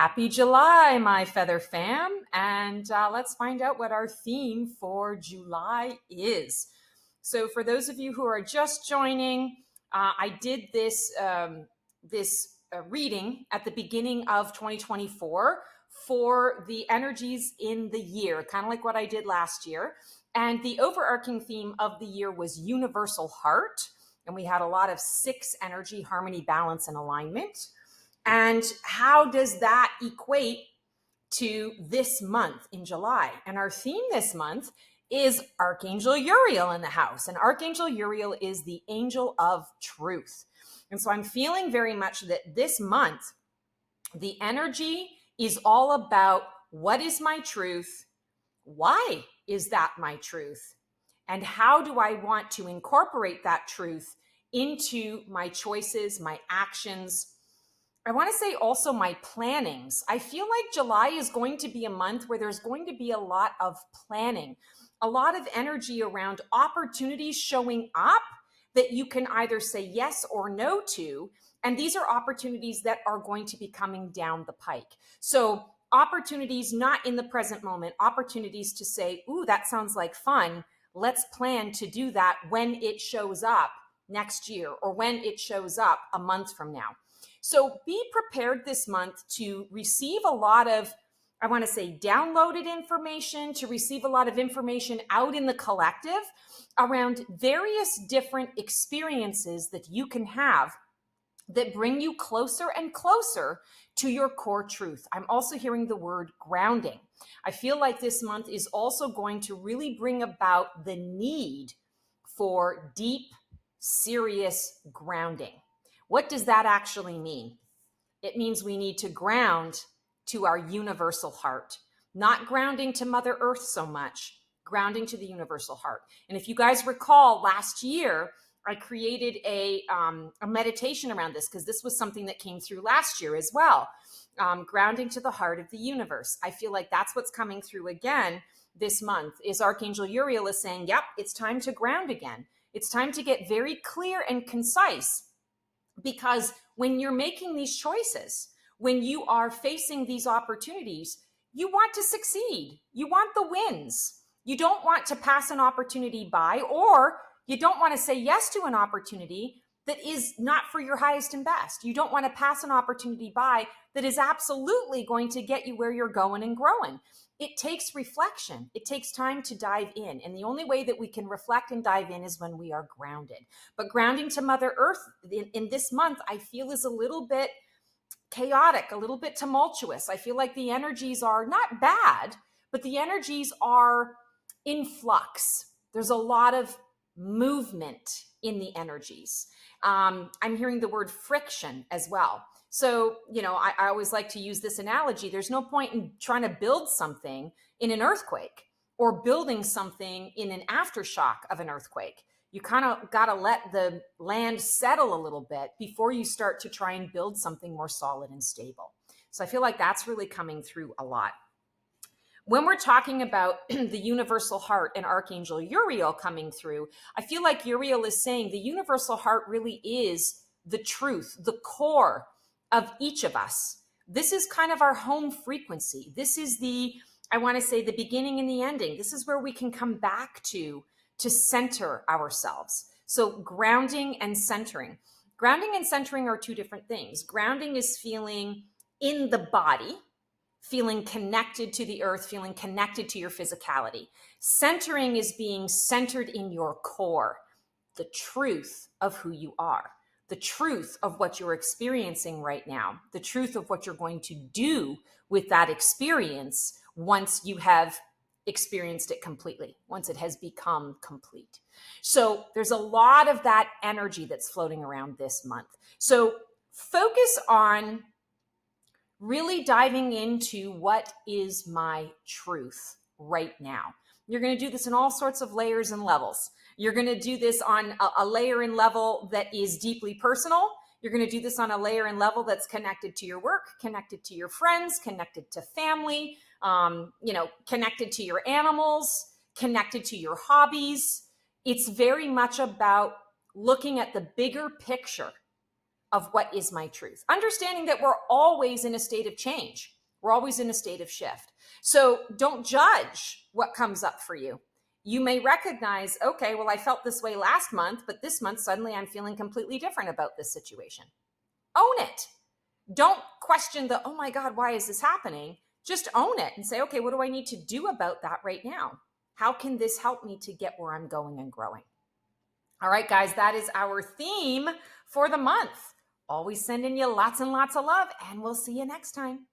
Happy July, my feather fam. And let's find out what our theme for July is. So for those of you who are just joining, I did this reading at the beginning of 2024 for the energies in the year, kind of like what I did last year. And the overarching theme of the year was universal heart. And we had a lot of 6 energy, harmony, balance, and alignment. And how does that equate to this month in July? And our theme this month is Archangel Uriel in the house. And Archangel Uriel is the angel of truth. And so I'm feeling very much that this month, the energy is all about what is my truth? Why is that my truth? And how do I want to incorporate that truth into my choices, my actions? I want to say also my plannings. I feel like July is going to be a month where there's going to be a lot of planning, a lot of energy around opportunities showing up that you can either say yes or no to. And these are opportunities that are going to be coming down the pike. So opportunities not in the present moment, opportunities to say, ooh, that sounds like fun. Let's plan to do that when it shows up next year or when it shows up a month from now. So be prepared this month to receive a lot of, I want to say, downloaded information, to receive a lot of information out in the collective around various different experiences that you can have that bring you closer and closer to your core truth. I'm also hearing the word grounding. I feel like this month is also going to really bring about the need for deep, serious grounding. What does that actually mean? It means we need to ground to our universal heart, not grounding to Mother Earth so much, grounding to the universal heart. And if you guys recall, last year, I created a meditation around this because this was something that came through last year as well. Grounding to the heart of the universe. I feel like that's what's coming through again this month is Archangel Uriel is saying, yep, it's time to ground again. It's time to get very clear and concise. Because when you're making these choices, when you are facing these opportunities, you want to succeed. You want the wins. You don't want to pass an opportunity by, or you don't want to say yes to an opportunity that is not for your highest and best. You don't want to pass an opportunity by that is absolutely going to get you where you're going and growing. It takes reflection. It takes time to dive in. And the only way that we can reflect and dive in is when we are grounded. But grounding to Mother Earth in this month, I feel is a little bit chaotic, a little bit tumultuous. I feel like the energies are not bad, but the energies are in flux. There's a lot of movement in the energies. I'm hearing the word friction as well. So, I always like to use this analogy. There's no point in trying to build something in an earthquake or building something in an aftershock of an earthquake. You kind of got to let the land settle a little bit before you start to try and build something more solid and stable. So I feel like that's really coming through a lot. When we're talking about the universal heart and Archangel Uriel coming through, I feel like Uriel is saying the universal heart really is the truth, the core of each of us. This is kind of our home frequency. This is I want to say the beginning and the ending. This is where we can come back to center ourselves. So grounding and centering. Grounding and centering are 2 different things. Grounding is feeling in the body, feeling connected to the earth, feeling connected to your physicality. Centering is being centered in your core, the truth of who you are, the truth of what you're experiencing right now, the truth of what you're going to do with that experience once you have experienced it completely, once it has become complete. So there's a lot of that energy that's floating around this month. So focus on really diving into what is my truth right now. You're going to do this in all sorts of layers and levels. You're going to do this on a layer and level that is deeply personal. You're going to do this on a layer and level that's connected to your work, connected to your friends, connected to family, connected to your animals, connected to your hobbies. It's very much about looking at the bigger picture of what is my truth. Understanding that we're always in a state of change. We're always in a state of shift. So don't judge what comes up for you. You may recognize, okay, well, I felt this way last month, but this month suddenly I'm feeling completely different about this situation. Own it. Don't question the, oh my God, why is this happening? Just own it and say, okay, what do I need to do about that right now? How can this help me to get where I'm going and growing? All right, guys, that is our theme for the month. Always sending you lots and lots of love, and we'll see you next time.